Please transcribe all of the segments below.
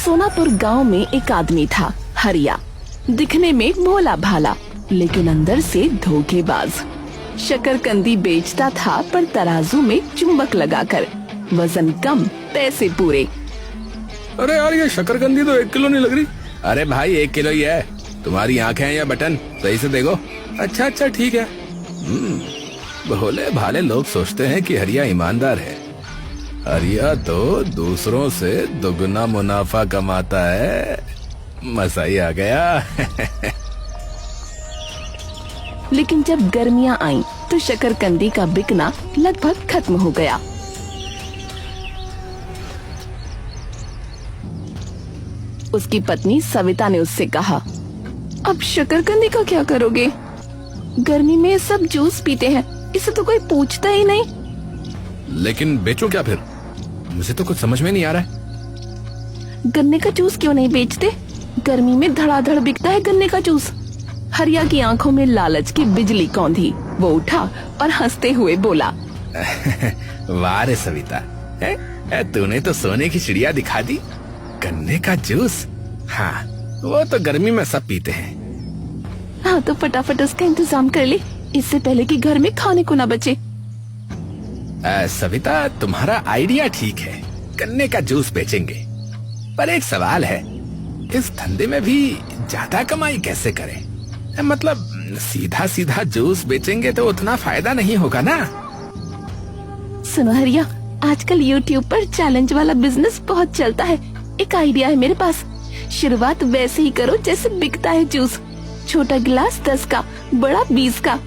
सोनापुर गांव में एक आदमी था, हरिया। दिखने में भोला भाला, लेकिन अंदर से धोखेबाज। शकरकंदी बेचता था, पर तराजू में चुंबक लगाकर। वजन कम, पैसे पूरे। अरे यार, ये शकरकंदी तो 1 किलो नहीं लग रही। अरे भाई 1 किलो ही है। तुम्हारी आंखें हैं या बटन, सही से देखो। अच्छा ठीक है। भोले भाले लोग सोचते हैं कि हरिया ईमानदार है। हरिया तो दूसरों से दुगना मुनाफा कमाता है। मजा ही आ गया। लेकिन जब गर्मियां आईं, तो शकरकंदी का बिकना लगभग खत्म हो गया। उसकी पत्नी सविता ने उससे कहा, अब शकरकंदी का क्या करोगे? गर्मी में सब जूस पीते हैं, इसे तो कोई पूछता ही नहीं। लेकिन बेचो क्या फिर? मुझे तो कुछ समझ में नहीं आ रहा है। गन्ने का जूस क्यों नहीं बेचते? गर्मी में धड़ाधड़ बिकता है गन्ने का जूस। हरिया की आंखों में लालच की बिजली कौंधी। वो उठा और हंसते हुए बोला, वाह रे सविता, तूने तो सोने की चिड़िया दिखा दी। गन्ने का जूस, हाँ वो तो गर्मी में सब पीते हैं। हाँ तो फटाफट उसका इंतजाम कर ले, इससे पहले कि घर में खाने को न बचे। सविता, तुम्हारा आइडिया ठीक है, गन्ने का जूस बेचेंगे। पर एक सवाल है, इस धंधे में भी ज्यादा कमाई कैसे करें? मतलब सीधा सीधा जूस बेचेंगे तो उतना फायदा नहीं होगा ना। सुनो हरिया, आजकल YouTube पर चैलेंज वाला बिजनेस बहुत चलता है। एक आइडिया है मेरे पास। शुरुआत वैसे ही करो जैसे बिकता है जूस। छोटा गिलास 10 का, बड़ा 20 का।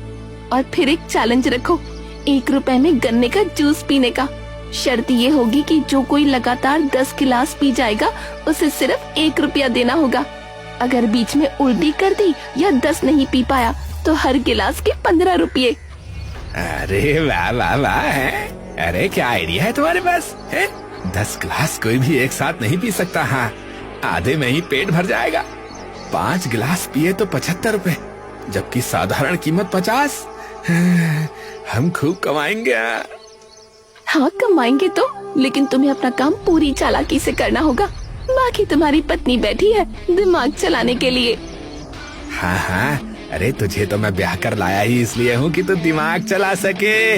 और फिर एक चैलेंज रखो, 1 रुपए में गन्ने का जूस पीने का। शर्त ये होगी कि जो कोई लगातार 10 गिलास पी जाएगा, उसे सिर्फ 1 रुपया देना होगा। अगर बीच में उल्टी कर दी या 10 नहीं पी पाया, तो हर गिलास के 15 रुपये। अरे वाह वाह वाह, अरे क्या आइडिया है तुम्हारे पास है? 10 गिलास कोई भी एक साथ नहीं पी सकता। हाँ, आधे में ही पेट भर जाएगा। 5 गिलास पिए तो 75 रुपए, जबकि साधारण कीमत 50। हम खूब कमाएंगे। हाँ कमाएंगे तो, लेकिन तुम्हें अपना काम पूरी चालाकी से करना होगा। बाकी तुम्हारी पत्नी बैठी है दिमाग चलाने के लिए। हाँ, अरे तुझे तो मैं ब्याह कर लाया ही इसलिए हूँ कि तू दिमाग चला सके।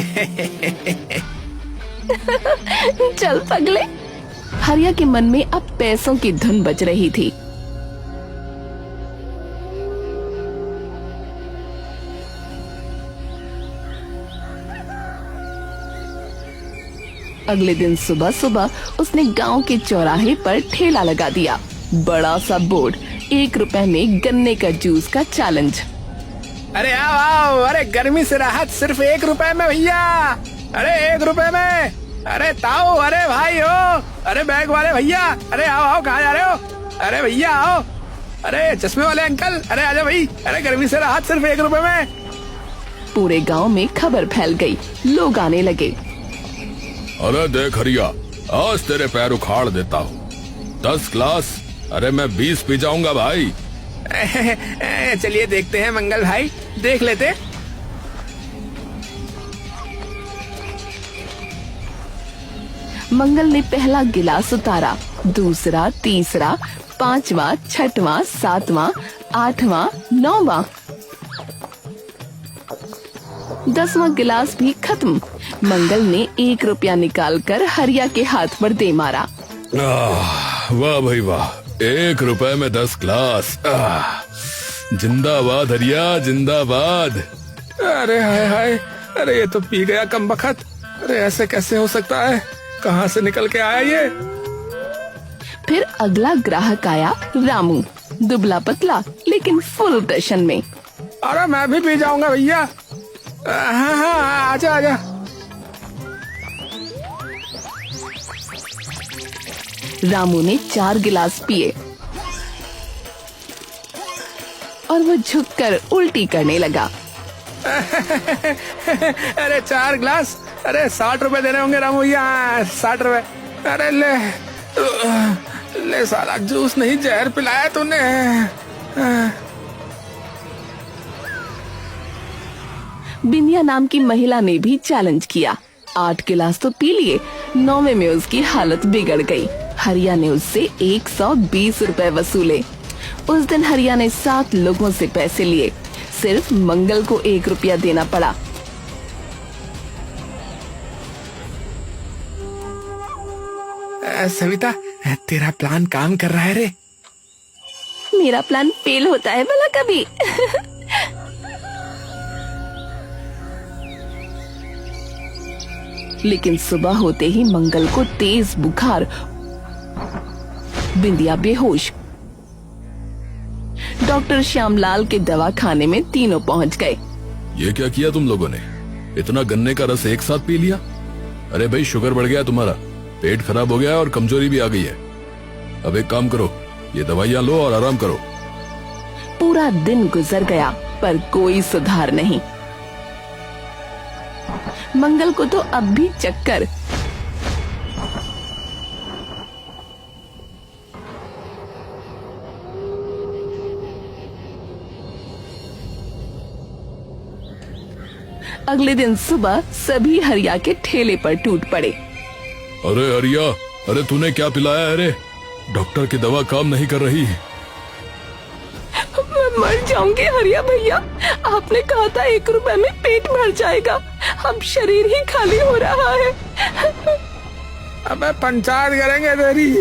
चल पगले। हरिया के मन में अब पैसों की धुन बज रही थी। अगले दिन सुबह सुबह उसने गांव के चौराहे पर ठेला लगा दिया। बड़ा सा बोर्ड, 1 रुपए में गन्ने का जूस का चैलेंज। अरे आओ, अरे गर्मी से राहत सिर्फ 1 रुपए में भैया। अरे 1 रुपए में, अरे ताऊ, अरे भाई हो, अरे बैग वाले भैया, अरे आओ, कहाँ जा रहे हो? अरे भैया आओ, अरे चश्मे वाले अंकल, अरे आजा भाई, अरे गर्मी से राहत सिर्फ 1 रुपए में। पूरे गांव में खबर फैल गई, लोग आने लगे। अरे देख हरिया, आज तेरे पैर उखाड़ देता हूँ। 10 गिलास, अरे मैं 20 पी जाऊंगा भाई। चलिए देखते हैं मंगल भाई, देख लेते। मंगल ने पहला गिलास उतारा, दूसरा, तीसरा, 5वां, 6वां, 7वां, 8वां, 9वां, 10वां गिलास भी खत्म। मंगल ने 1 रुपया निकालकर हरिया के हाथ पर दे मारा। वाह भाई वाह, 1 रुपए में 10 गिलास। जिंदाबाद हरिया, जिंदाबाद। अरे हाय, अरे ये तो पी गया कमबख्त। अरे ऐसे कैसे हो सकता है? कहाँ से निकल के आया ये? फिर अगला ग्राहक आया, रामू, दुबला पतला लेकिन फुल टशन में। अरे मैं भी पी जाऊंगा भैया। हाँ, आजा। रामू ने 4 गिलास पिए और वो झुककर उल्टी करने लगा। अरे 4 गिलास, अरे 60 रुपए देने होंगे रामू भैया, 60 रुपए। अरे ले साला, जूस नहीं जहर पिलाया तूने। बिंदिया नाम की महिला ने भी चैलेंज किया। 8 गिलास तो पी लिए, 9वें में उसकी हालत बिगड़ गई। हरिया ने उससे 120 रुपए वसूले। उस दिन हरिया ने 7 लोगों से पैसे लिए। सिर्फ मंगल को 1 रुपया देना पड़ा। सविता, तेरा प्लान काम कर रहा है रे। मेरा प्लान फेल होता है भला कभी? लेकिन सुबह होते ही मंगल को तेज बुखार, बिंदिया बेहोश। डॉक्टर श्यामलाल के दवाखाने में तीनों पहुंच गए। ये क्या किया तुम लोगों ने? इतना गन्ने का रस एक साथ पी लिया? अरे भाई, शुगर बढ़ गया तुम्हारा, पेट खराब हो गया और कमजोरी भी आ गई है। अब एक काम करो, ये दवाइयां लो और आराम करो। पूरा दिन गुजर गया पर कोई सुधार नहीं। मंगल को तो अब भी चक्कर। अगले दिन सुबह सभी हरिया के ठेले पर टूट पड़े। अरे हरिया, अरे तूने क्या पिलाया है रे? डॉक्टर की दवा काम नहीं कर रही। मैं मर जाऊंगी हरिया भैया। आपने कहा था 1 रुपए में पेट भर जाएगा, अब शरीर ही खाली हो रहा है। अबे पंचायत करेंगे तेरी।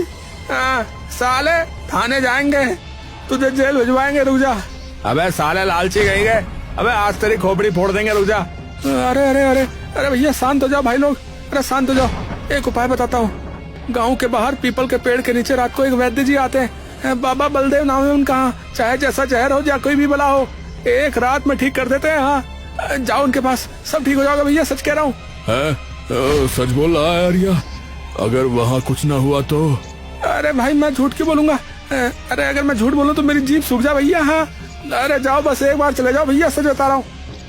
साले थाने जाएंगे, तुझे जेल भिजवाएंगे, रुक जा। अबे साले लालची गई गए, अबे आज तेरी खोपड़ी फोड़ देंगे, रुक जा। अरे अरे अरे अरे भैया शांत हो जाओ भाई लोग, अरे शांत हो जाओ। एक उपाय बताता हूँ। गांव के बाहर पीपल के पेड़ के नीचे रात को एक वैद्य जी आते हैं, बाबा बलदेव नाम है उनका। चाहे जैसा जहर हो या कोई भी बला हो, एक रात में ठीक कर देते हैं। हाँ, जाओ उनके पास, सब ठीक हो जाएगा भैया, सच कह रहा हूँ। सच बोल रहा है हरिया? अगर वहाँ कुछ ना हुआ तो? अरे भाई मैं झूठ क्यों बोलूंगा? अरे अगर मैं झूठ बोलूं तो मेरी जीभ सूख जा भैया। हाँ, अरे जाओ बस एक बार चले जाओ भैया, सच बता रहा हूँ।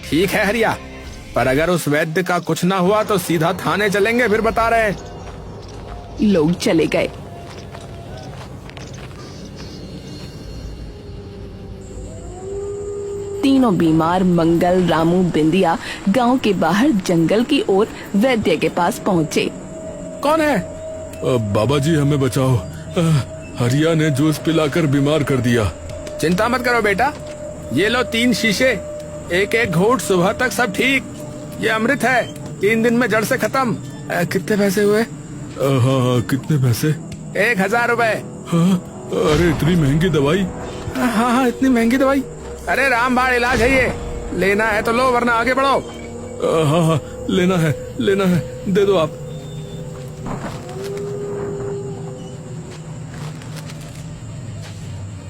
ठीक है हरिया, पर अगर उस वैद्य का कुछ ना हुआ तो सीधा थाने चलेंगे, फिर बता रहे हैं। लोग चले गए। तीनों बीमार मंगल, रामू, बिंदिया गांव के बाहर जंगल की ओर वैद्य के पास पहुंचे। कौन है? बाबा जी हमें बचाओ, हरिया ने जूस पिलाकर बीमार कर दिया। चिंता मत करो बेटा, ये लो 3 शीशे, एक एक घूंट, सुबह तक सब ठीक। ये अमृत है, 3 दिन में जड़ से खत्म। कितने पैसे हुए? हाँ, कितने पैसे? 1000 रुपए। अरे इतनी महंगी दवाई? हाँ, इतनी महंगी दवाई। अरे रामबाण इलाज है ये, लेना है तो लो वरना आगे बढ़ो। हाँ, लेना है, दे दो आप।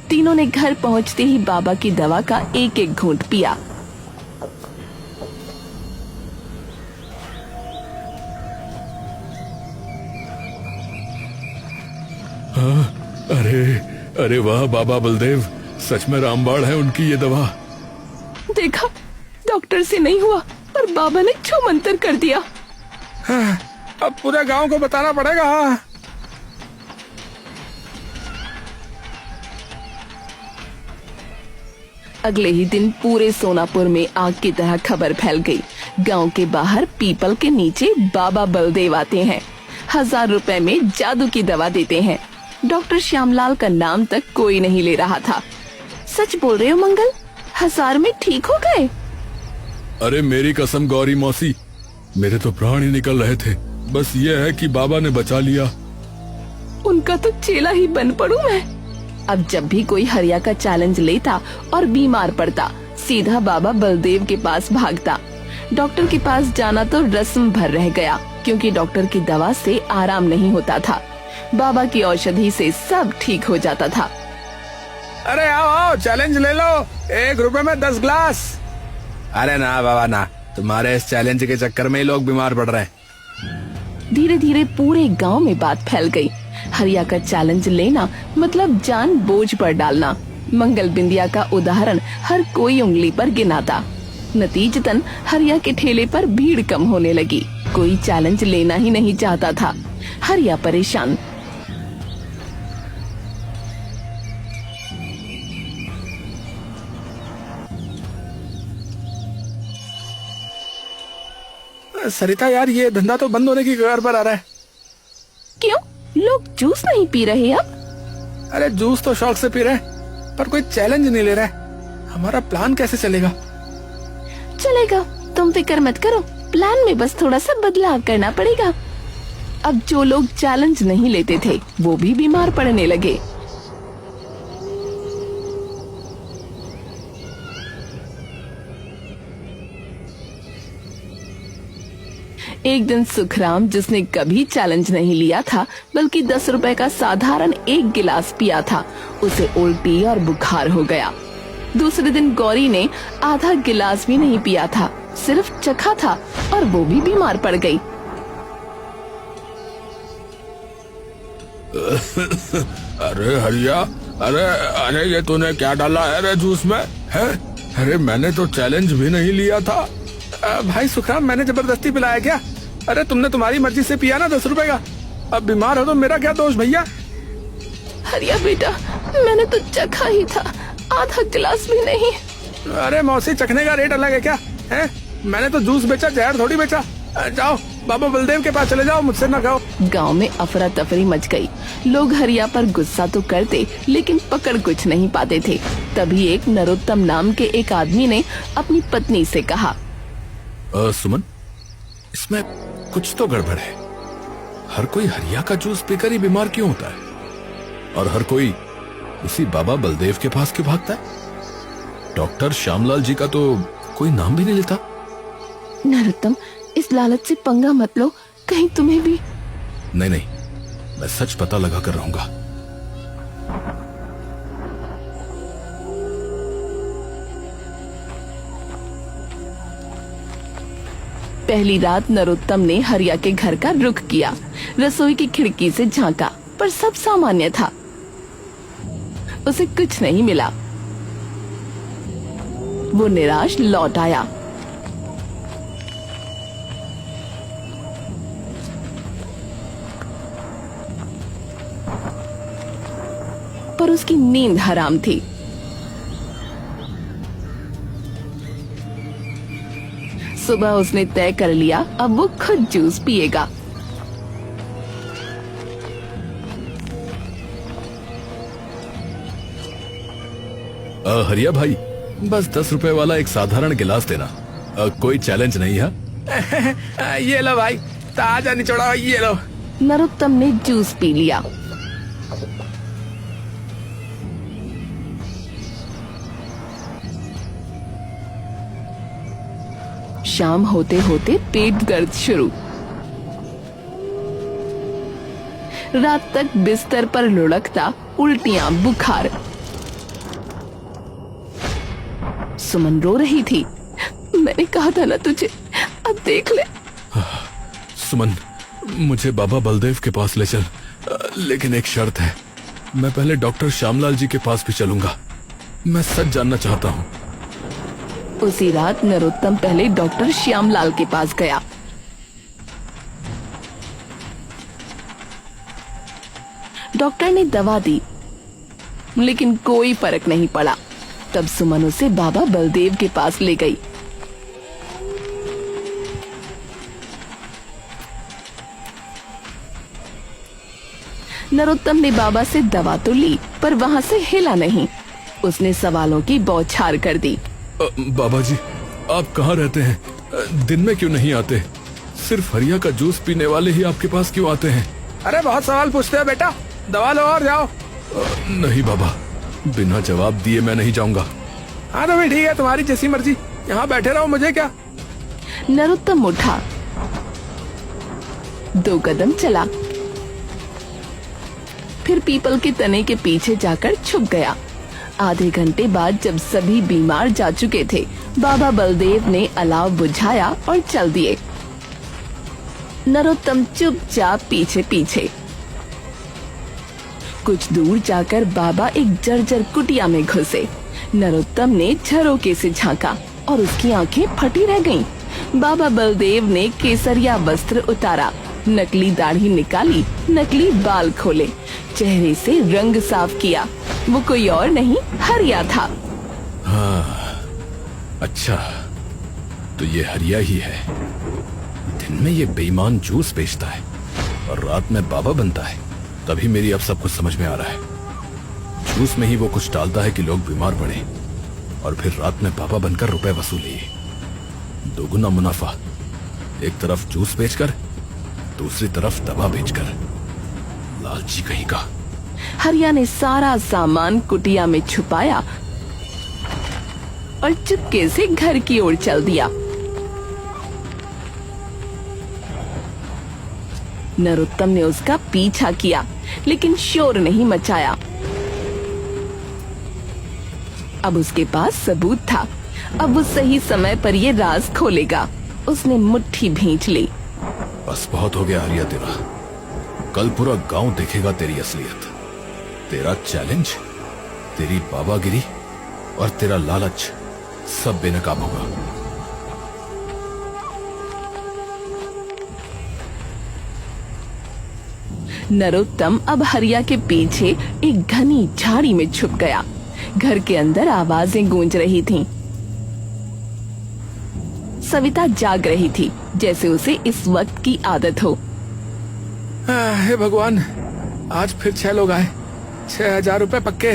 तीनों ने घर पहुंचते ही बाबा की दवा का एक एक घूंट पिया। अरे वाह बाबा बलदेव, सच में रामबाण है उनकी ये दवा। देखा, डॉक्टर से नहीं हुआ पर बाबा ने छू मंतर कर दिया। अब पूरे गांव को बताना पड़ेगा। अगले ही दिन पूरे सोनापुर में आग की तरह खबर फैल गई। गांव के बाहर पीपल के नीचे बाबा बलदेव आते हैं, 1000 रुपए में जादू की दवा देते हैं। डॉक्टर श्यामलाल का नाम तक कोई नहीं ले रहा था। सच बोल रहे हो मंगल, 1000 में ठीक हो गए? अरे मेरी कसम गौरी मौसी, मेरे तो प्राण ही निकल रहे थे। बस ये है कि बाबा ने बचा लिया। उनका तो चेला ही बन पड़ूं मैं। अब जब भी कोई हरिया का चैलेंज लेता और बीमार पड़ता, सीधा बाबा बलदेव के पास भागता। डॉक्टर के पास जाना तो रस्म भर रह गया, क्योंकि डॉक्टर की दवा से आराम नहीं होता था। बाबा की औषधि से सब ठीक हो जाता था। अरे आओ चैलेंज ले लो, 1 रुपए में 10 ग्लास। अरे ना बाबा ना, तुम्हारे इस चैलेंज के चक्कर में ही लोग बीमार पड़ रहे हैं। धीरे धीरे पूरे गांव में बात फैल गई। हरिया का चैलेंज लेना मतलब जान बोझ पर डालना। मंगल, बिंदिया का उदाहरण हर कोई उंगली पर गिनाता। नतीजतन हरिया के ठेले पर भीड़ कम होने लगी। कोई चैलेंज लेना ही नहीं चाहता था। हरिया परेशान। सरिता यार, ये धंधा तो बंद होने की कगार पर आ रहा है। क्यों? लोग जूस नहीं पी रहे अब? अरे जूस तो शौक से पी रहे हैं, पर कोई चैलेंज नहीं ले रहा है। हमारा प्लान कैसे चलेगा? चलेगा, तुम फिक्र मत करो। प्लान में बस थोड़ा सा बदलाव करना पड़ेगा। अब जो लोग चैलेंज नहीं लेते थे वो भी बीमार पड़ने लगे। एक दिन सुखराम, जिसने कभी चैलेंज नहीं लिया था बल्कि 10 रुपए का साधारण एक गिलास पिया था, उसे उल्टी और बुखार हो गया। दूसरे दिन गौरी ने आधा गिलास भी नहीं पिया था, सिर्फ चखा था और वो भी बीमार पड़ गई। अरे हरिया, अरे अरे ये तूने क्या डाला है रे जूस में? है? अरे मैंने तो चैलेंज भी नहीं लिया था। भाई सुखराम, मैंने जबरदस्ती पिलाया क्या? अरे तुमने तुम्हारी मर्जी से पिया ना 10 रुपए का। अब बीमार हो तो मेरा क्या दोष भैया? हरिया बेटा, मैंने तो चखा ही था, आधा गिलास भी नहीं। अरे मौसी, चखने का रेट अलग है क्या? है? मैंने तो जूस बेचा, जहर थोड़ी बेचा। जाओ बाबा बलदेव के पास चले जाओ, मुझसे ना खाओ। गांव में अफरा तफरी मच गई। लोग हरिया पर गुस्सा तो करते लेकिन पकड़ कुछ नहीं पाते थे। तभी एक नरोत्तम नाम के एक आदमी ने अपनी पत्नी से कहा, सुमन, इसमें कुछ तो गड़बड़ है। हर कोई हरिया का जूस पीकर ही बीमार क्यों होता है, और हर कोई उसी बाबा बलदेव के पास क्यों भागता है? डॉक्टर श्यामलाल जी का तो कोई नाम भी नहीं लेता। नरोत्तम, इस लालच से पंगा मत लो, कहीं तुम्हें भी। नहीं नहीं, मैं सच पता लगा कर रहूंगा। पहली रात नरोत्तम ने हरिया के घर का रुख किया। रसोई की खिड़की से झांका, पर सब सामान्य था। उसे कुछ नहीं मिला। वो निराश लौट आया। पर उसकी नींद हराम थी। सुबह उसने तय कर लिया, अब वो खुद जूस पिएगा। हरिया भाई, बस 10 रुपए वाला एक साधारण गिलास देना। कोई चैलेंज नहीं है। ये लो भाई, ताजा निचोड़ा, ये लो। नरोत्तम ने जूस पी लिया। शाम होते होते पेट दर्द शुरू। रात तक बिस्तर पर लुढ़कता, उल्टियां, बुखार। सुमन रो रही थी। मैंने कहा था ना तुझे, अब देख ले। सुमन, मुझे बाबा बलदेव के पास ले चल, लेकिन एक शर्त है। मैं पहले डॉक्टर श्यामलाल जी के पास भी चलूंगा। मैं सच जानना चाहता हूँ। उसी रात नरोत्तम पहले डॉक्टर श्यामलाल के पास गया। डॉक्टर ने दवा दी, लेकिन कोई फर्क नहीं पड़ा। तब सुमन उसे बाबा बलदेव के पास ले गई। नरोत्तम ने बाबा से दवा तो ली, पर वहां से हिला नहीं। उसने सवालों की बौछार कर दी। बाबा जी, आप कहाँ रहते हैं? दिन में क्यों नहीं आते? सिर्फ हरिया का जूस पीने वाले ही आपके पास क्यों आते हैं? अरे बहुत सवाल पूछते हो बेटा, दवा लो और जाओ। नहीं बाबा, बिना जवाब दिए मैं नहीं जाऊंगा। हाँ तो भाई ठीक है, तुम्हारी जैसी मर्जी, यहाँ बैठे रहो, मुझे क्या। नरोत्तम उठा, 2 कदम चला, फिर पीपल के तने के पीछे जाकर छुप गया। आधे घंटे बाद जब सभी बीमार जा चुके थे, बाबा बलदेव ने अलाव बुझाया और चल दिए। नरोत्तम चुपचाप पीछे पीछे। कुछ दूर जाकर बाबा एक जर्जर कुटिया में घुसे। नरोत्तम ने झरोके से झांका और उसकी आंखें फटी रह गईं। बाबा बलदेव ने केसरिया वस्त्र उतारा, नकली दाढ़ी निकाली, नकली बाल खोले, चेहरे से रंग साफ किया। वो कोई और नहीं, हरिया था। हाँ, अच्छा, तो ये हरिया ही है। दिन में ये बेईमान जूस बेचता है और रात में बाबा बनता है। तभी मेरी अब सब कुछ समझ में आ रहा है। जूस में ही वो कुछ डालता है कि लोग बीमार पड़े और फिर रात में बाबा बनकर रुपए वसूले। दोगुना मुनाफा, एक तरफ जूस बेचकर, दूसरी तरफ दवा बेचकर। लालची कहीं का। हरिया ने सारा सामान कुटिया में छुपाया और चुपके से घर की ओर चल दिया। नरोत्तम ने उसका पीछा किया लेकिन शोर नहीं मचाया। अब उसके पास सबूत था। अब वो सही समय पर ये राज खोलेगा। उसने मुट्ठी भींच ली। बस बहुत हो गया हरिया तेरा। कल पूरा गांव देखेगा तेरी असलियत। तेरा चैलेंज, तेरी बाबागिरी और तेरा लालच सब बेनकाम होगा। नरोत्तम अब हरिया के पीछे एक घनी झाड़ी में छुप गया। घर के अंदर आवाजें गूंज रही थीं। सविता जाग रही थी जैसे उसे इस वक्त की आदत हो। हे भगवान, आज फिर 6 लोग आए। 6,000 रुपए पक्के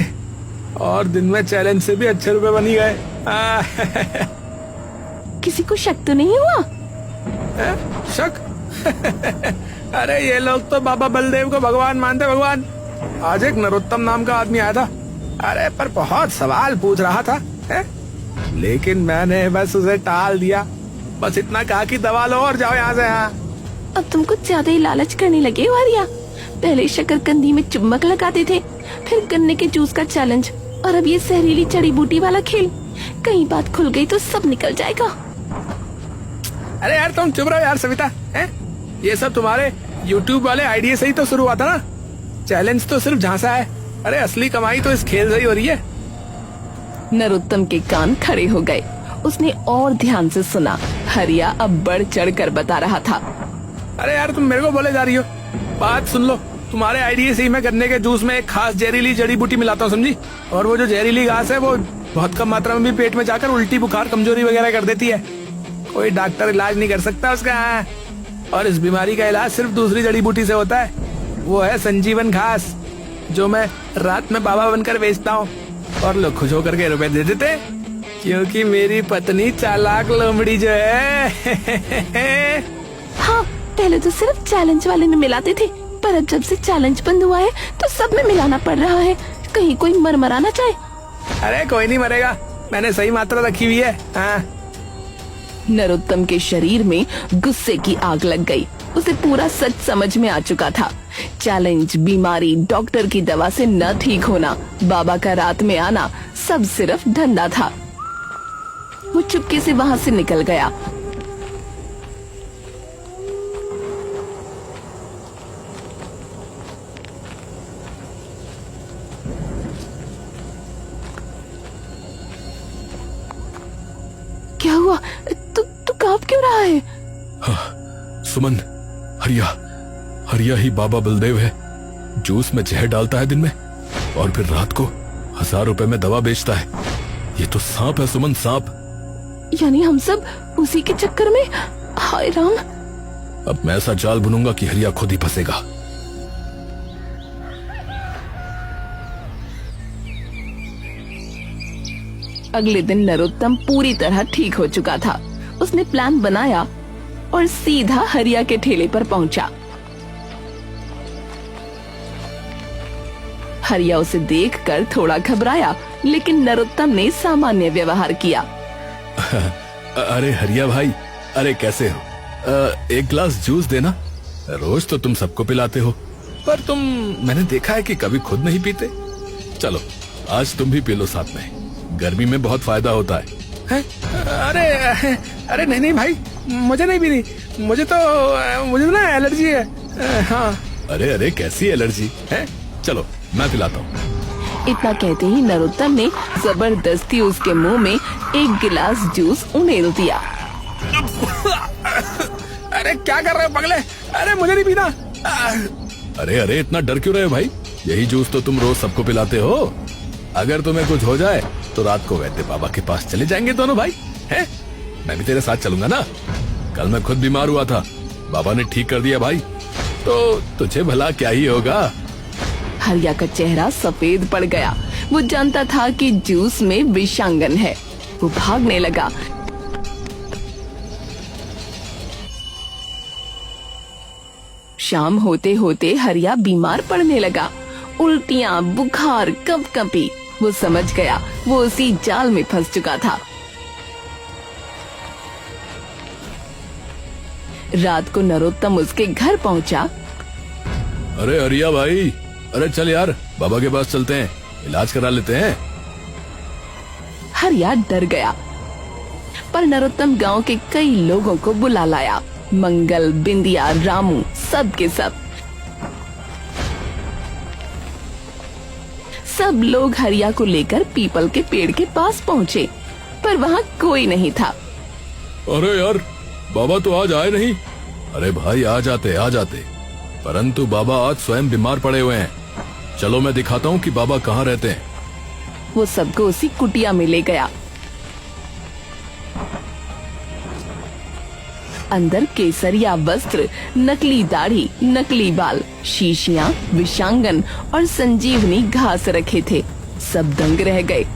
और दिन में चैलेंज से भी अच्छे रुपए बनी गए। किसी को शक तो नहीं हुआ? शक? अरे ये लोग तो बाबा बलदेव को भगवान मानते। भगवान। आज एक नरोत्तम नाम का आदमी आया था। अरे पर बहुत सवाल पूछ रहा था है? लेकिन मैंने बस उसे टाल दिया। बस इतना कहा कि दवा लो और जाओ यहाँ से। हाँ, अब तुम कुछ ज्यादा ही लालच करने लगे हो हरिया। पहले शकरकंदी में चुम्बक लगाते थे, फिर गन्ने के जूस का चैलेंज, और अब ये जहरीली जड़ी बूटी वाला खेल। कहीं बात खुल गई तो सब निकल जाएगा। अरे यार तुम चुप रहो यार सविता। है? ये सब तुम्हारे YouTube वाले आइडिया से ही तो शुरू हुआ था ना। चैलेंज तो सिर्फ झांसा है। अरे असली कमाई तो इस खेल से ही हो रही है। नरोत्तम के कान खड़े हो गए। उसने और ध्यान से सुना। हरिया अब बढ़ चढ़ कर बता रहा था। अरे यार तुम मेरे को बोले जा रही हो। बात सुन लो। तुम्हारे आइडिया से ही मैं गन्ने के जूस में एक खास जहरीली जड़ी बूटी मिलाता हूँ, समझी? और वो जो जहरीली घास है वो बहुत कम मात्रा में भी पेट में जाकर उल्टी, बुखार, कमजोरी वगैरह कर देती है। कोई डॉक्टर इलाज नहीं कर सकता उसका। और इस बीमारी का इलाज सिर्फ दूसरी जड़ी बूटी से होता है। वो है संजीवन घास, जो मैं रात में बाबा बनकर बेचता हूँ और लोग खुश होकर के रुपए दे देते, क्योंकि मेरी पत्नी चालाक लोमड़ी जो है। हाँ, पहले तो सिर्फ चैलेंज वाले में मिलाते थे, पर अब जब से चैलेंज बंद हुआ है तो सब में मिलाना पड़ रहा है। कहीं कोई मर ना जाए। अरे कोई नहीं मरेगा, मैंने सही मात्रा रखी हुई है। हाँ। नरोत्तम के शरीर में गुस्से की आग लग गई। उसे पूरा सच समझ में आ चुका था। चैलेंज, बीमारी, डॉक्टर की दवा से न ठीक होना, बाबा का रात में आना, सब सिर्फ धंधा था। वो चुपके से वहां से निकल गया। क्या हुआ? तू कांप क्यों रहा है? हाँ, सुमन, हरिया ही बाबा बलदेव है। जूस में जहर डालता है दिन में और फिर रात को 1000 रुपए में दवा बेचता है। ये तो सांप है सुमन, सांप। यानी हम सब उसी के चक्कर में? हाय राम। अब मैं ऐसा जाल बुनूंगा कि हरिया खुद ही फंसेगा। अगले दिन नरोत्तम पूरी तरह ठीक हो चुका था। उसने प्लान बनाया और सीधा हरिया के ठेले पर पहुंचा। हरिया उसे देखकर थोड़ा घबराया, लेकिन नरोत्तम ने सामान्य व्यवहार किया। अरे हरिया भाई, अरे कैसे हो? एक गिलास जूस देना। रोज तो तुम सबको पिलाते हो, पर मैंने देखा है कि कभी खुद नहीं पीते। चलो आज तुम भी पी लो साथ में, गर्मी में बहुत फायदा होता है। अरे नहीं भाई, मुझे नहीं पीनी। मुझे तो ना एलर्जी है। हाँ। अरे कैसी एलर्जी है? चलो मैं पिलाता हूँ। इतना कहते ही नरोत्तम ने जबरदस्ती उसके मुंह में एक गिलास जूस उंडेल दिया। अरे क्या कर रहे हो पगले? अरे मुझे नहीं पीना। अरे इतना डर क्यों रहे हो भाई? यही जूस तो तुम रोज सबको पिलाते हो। अगर तुम्हें कुछ हो जाए तो रात को वैद्य बाबा के पास चले जाएंगे दोनों भाई। हैं? मैं भी तेरे साथ चलूंगा ना। कल मैं खुद बीमार हुआ था, बाबा ने ठीक कर दिया भाई। तो तुझे भला क्या ही होगा? हरिया का चेहरा सफेद पड़ गया। वो जानता था कि जूस में विषांगन है। वो भागने लगा। शाम होते होते हरिया बीमार पड़ने लगा। उल्टियां, बुखार, कंपकंपी। वो समझ गया वो उसी जाल में फंस चुका था। रात को नरोत्तम उसके घर पहुंचा। अरे हरिया भाई, अरे चल यार, बाबा के पास चलते हैं, इलाज करा लेते हैं। हरिया डर गया, पर नरोत्तम गांव के कई लोगों को बुला लाया। मंगल, बिंदिया, रामू, सब के सब लोग हरिया को लेकर पीपल के पेड़ के पास पहुंचे, पर वहाँ कोई नहीं था। अरे यार, बाबा तो आज आए नहीं। अरे भाई आ जाते, परंतु बाबा आज स्वयं बीमार पड़े हुए हैं। चलो मैं दिखाता हूँ कि बाबा कहाँ रहते हैं। वो सबको उसी कुटिया में ले गया। अंदर केसरिया वस्त्र, नकली दाढ़ी, नकली बाल, शीशियां, विषांगन और संजीवनी घास रखे थे। सब दंग रह गए।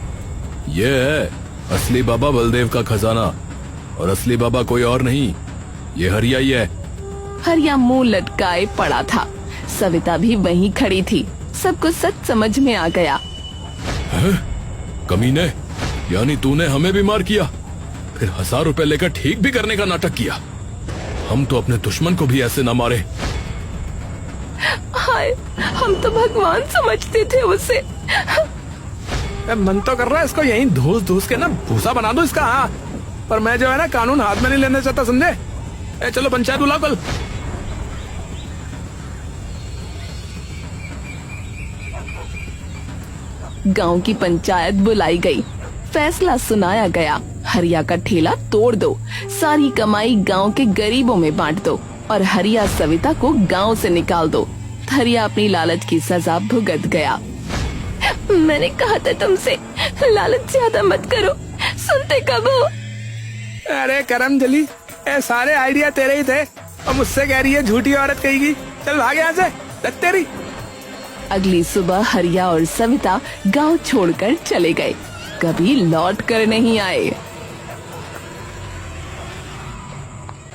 ये है असली बाबा बलदेव का खजाना, और असली बाबा कोई और नहीं, ये हरिया ही है। हरिया मुंह लटकाए पड़ा था। सविता भी वहीं खड़ी थी। सबको सच समझ में आ गया। कमीने, यानी तूने हमें बीमार किया, फिर 1000 रुपए लेकर ठीक भी करने का नाटक किया। हम तो अपने दुश्मन को भी ऐसे न मारे। हाय, हम तो भगवान समझते थे उसे। मन तो कर रहा है इसको यहीं धूस के ना भूसा बना दो इसका। हाँ, पर मैं जो है ना कानून हाथ में नहीं लेना चाहता, समझे। चलो पंचायत बुलाओ कल। गांव की पंचायत बुलाई गई। फैसला सुनाया गया। हरिया का ठेला तोड़ दो, सारी कमाई गांव के गरीबों में बांट दो और हरिया सविता को गांव से निकाल दो। हरिया अपनी लालच की सजा भुगत गया। मैंने कहा था तुमसे, लालच ज्यादा मत करो, सुनते कब हो? अरे करम जली, ये सारे आइडिया तेरे ही थे और मुझसे कह रही है झूठी औरत कहेगी। चल भाग यहाँ से, लग तेरी। अगली सुबह हरिया और सविता गांव छोड़कर चले गए। कभी लौट कर नहीं आए।